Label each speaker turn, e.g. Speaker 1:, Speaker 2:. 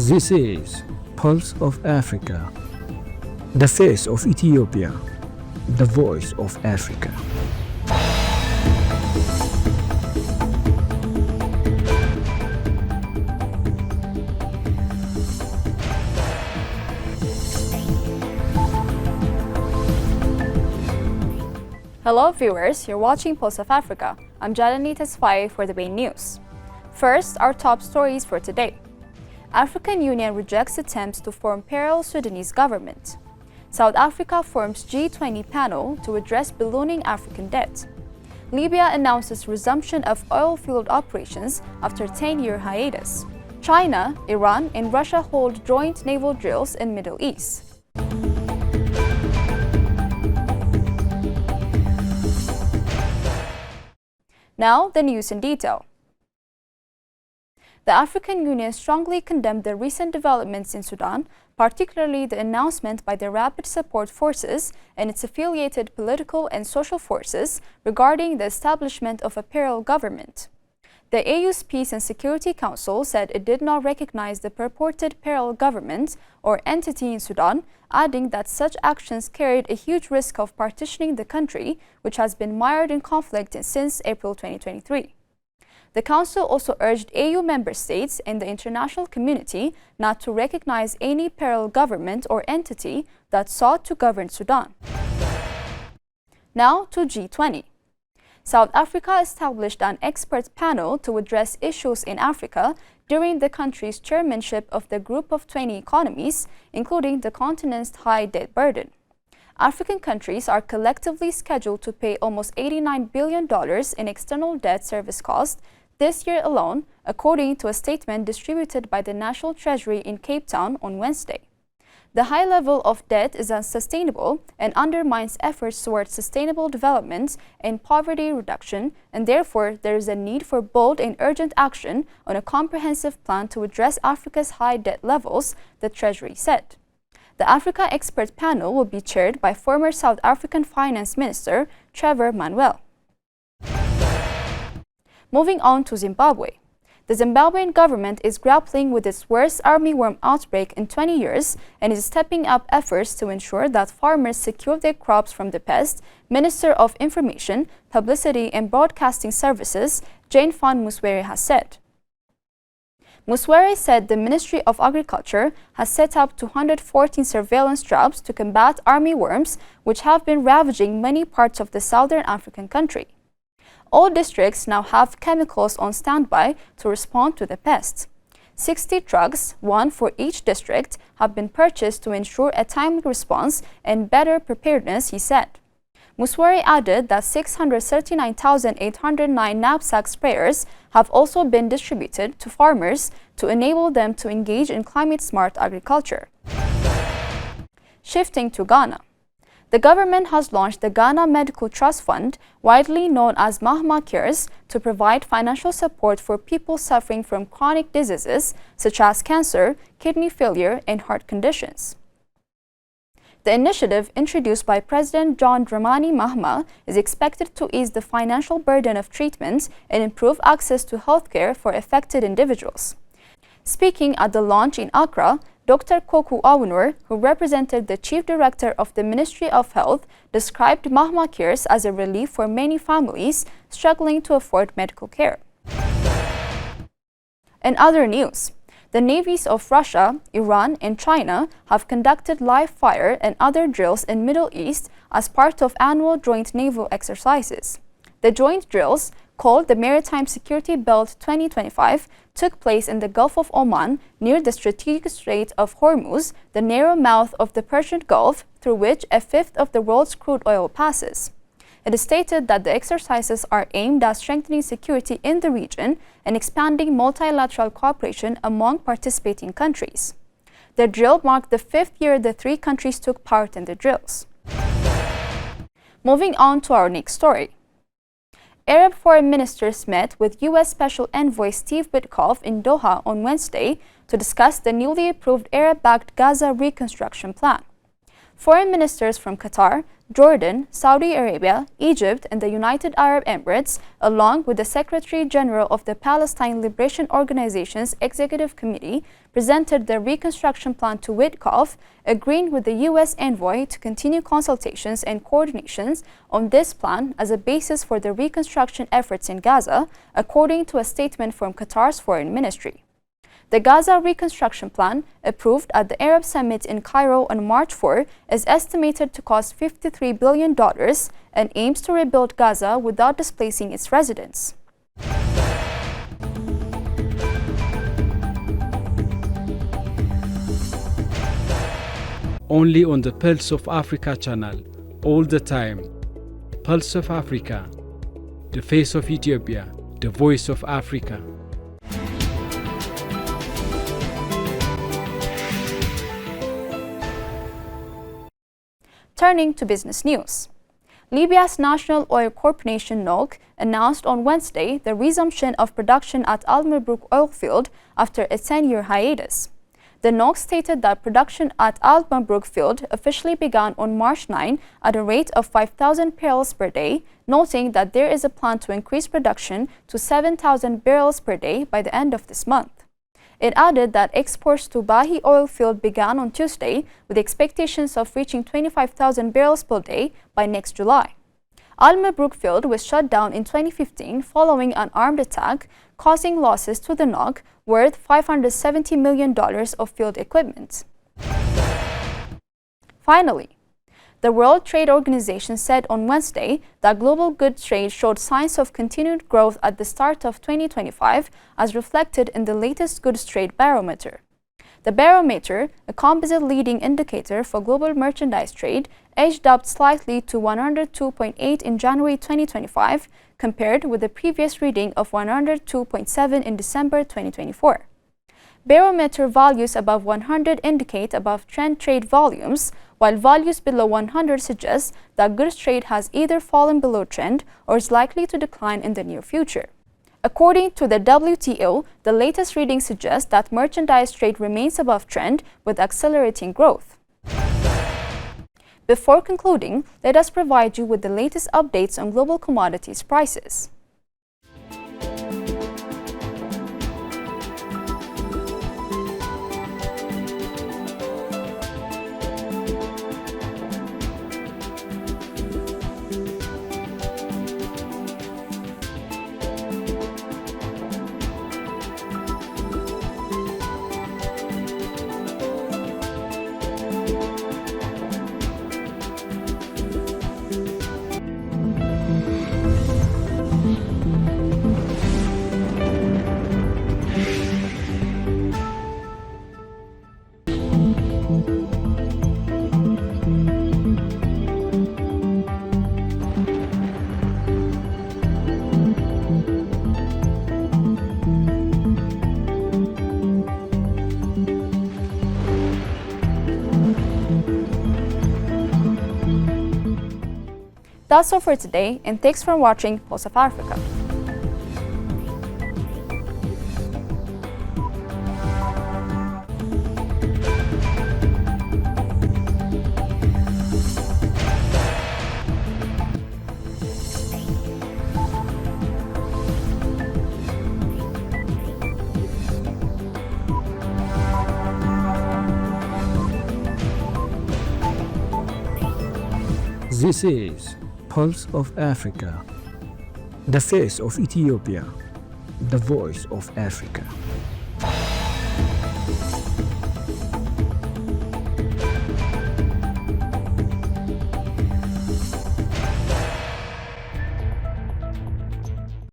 Speaker 1: This is Pulse of Africa, the face of Ethiopia, the voice of Africa.
Speaker 2: Hello viewers, you're watching Pulse of Africa. I'm Jalani Tesfaye for the main news. First, our top stories for today. African Union rejects attempts to form parallel Sudanese government. South Africa forms G20 panel to address ballooning African debt. Libya announces resumption of oil-fueled operations after 10-year hiatus. China, Iran, and Russia hold joint naval drills in Middle East. Now, the news in detail. The African Union strongly condemned the recent developments in Sudan, particularly the announcement by the Rapid Support Forces and its affiliated political and social forces regarding the establishment of a parallel government. The AU's Peace and Security Council said it did not recognize the purported parallel government or entity in Sudan, adding that such actions carried a huge risk of partitioning the country, which has been mired in conflict since April 2023. The Council also urged AU member states and the international community not to recognize any parallel government or entity that sought to govern Sudan. Now to G20. South Africa established an expert panel to address issues in Africa during the country's chairmanship of the Group of 20 economies, including the continent's high debt burden. African countries are collectively scheduled to pay almost $89 billion in external debt service costs this year alone, according to a statement distributed by the National Treasury in Cape Town on Wednesday. The high level of debt is unsustainable and undermines efforts towards sustainable development and poverty reduction, and therefore there is a need for bold and urgent action on a comprehensive plan to address Africa's high debt levels, the Treasury said. The Africa Expert Panel will be chaired by former South African Finance Minister Trevor Manuel. Moving on to Zimbabwe. The Zimbabwean government is grappling with its worst armyworm outbreak in 20 years and is stepping up efforts to ensure that farmers secure their crops from the pest, Minister of Information, Publicity and Broadcasting Services, Jane Van Muswere has said. Muswere said the Ministry of Agriculture has set up 214 surveillance traps to combat armyworms, which have been ravaging many parts of the southern African country. All districts now have chemicals on standby to respond to the pests. 60 trucks, one for each district, have been purchased to ensure a timely response and better preparedness, he said. Muswere added that 639,809 knapsack sprayers have also been distributed to farmers to enable them to engage in climate-smart agriculture. Shifting to Ghana. The government has launched the Ghana Medical Trust Fund, widely known as Mahama Cares, to provide financial support for people suffering from chronic diseases such as cancer, kidney failure, and heart conditions. The initiative, introduced by President John Dramani Mahama, is expected to ease the financial burden of treatment and improve access to healthcare for affected individuals. Speaking at the launch in Accra, Dr. Koku Awunor, who represented the Chief Director of the Ministry of Health, described Mahama Cares as a relief for many families struggling to afford medical care. In other news, the navies of Russia, Iran, and China have conducted live fire and other drills in Middle East as part of annual joint naval exercises. The joint drills, called the Maritime Security Belt 2025, took place in the Gulf of Oman near the strategic Strait of Hormuz, the narrow mouth of the Persian Gulf through which a fifth of the world's crude oil passes. It is stated that the exercises are aimed at strengthening security in the region and expanding multilateral cooperation among participating countries. The drill marked the fifth year the three countries took part in the drills. Moving on to our next story. Arab foreign ministers met with U.S. Special Envoy Steve Witkoff in Doha on Wednesday to discuss the newly approved Arab-backed Gaza reconstruction plan. Foreign ministers from Qatar, Jordan, Saudi Arabia, Egypt, and the United Arab Emirates, along with the Secretary General of the Palestine Liberation Organization's Executive Committee, presented their reconstruction plan to Witkoff, agreeing with the U.S. envoy to continue consultations and coordinations on this plan as a basis for the reconstruction efforts in Gaza, according to a statement from Qatar's foreign ministry. The Gaza reconstruction plan, approved at the Arab Summit in Cairo on March 4, is estimated to cost $53 billion and aims to rebuild Gaza without displacing its residents.
Speaker 3: Only on the Pulse of Africa channel, all the time. Pulse of Africa, the face of Ethiopia, the voice of Africa.
Speaker 2: Turning to business news. Libya's National Oil Corporation (NOC) announced on Wednesday the resumption of production at Al Mabruk oil field after a 10-year hiatus. The NOC stated that production at Al Mabruk field officially began on March 9 at a rate of 5,000 barrels per day, noting that there is a plan to increase production to 7,000 barrels per day by the end of this month. It added that exports to Bahi oil field began on Tuesday, with expectations of reaching 25,000 barrels per day by next July. Al Mabruk field was shut down in 2015 following an armed attack, causing losses to the NOC worth $570 million of field equipment. Finally, the World Trade Organization said on Wednesday that global goods trade showed signs of continued growth at the start of 2025, as reflected in the latest goods trade barometer. The barometer, a composite leading indicator for global merchandise trade, edged up slightly to 102.8 in January 2025, compared with the previous reading of 102.7 in December 2024. Barometer values above 100 indicate above-trend trade volumes, while values below 100 suggest that goods trade has either fallen below trend or is likely to decline in the near future. According to the WTO, the latest reading suggests that merchandise trade remains above trend with accelerating growth. Before concluding, let us provide you with the latest updates on global commodities prices. That's all for today, and thanks for watching Pulse of Africa.
Speaker 1: This is Pulse of Africa, the face of Ethiopia, the voice of Africa.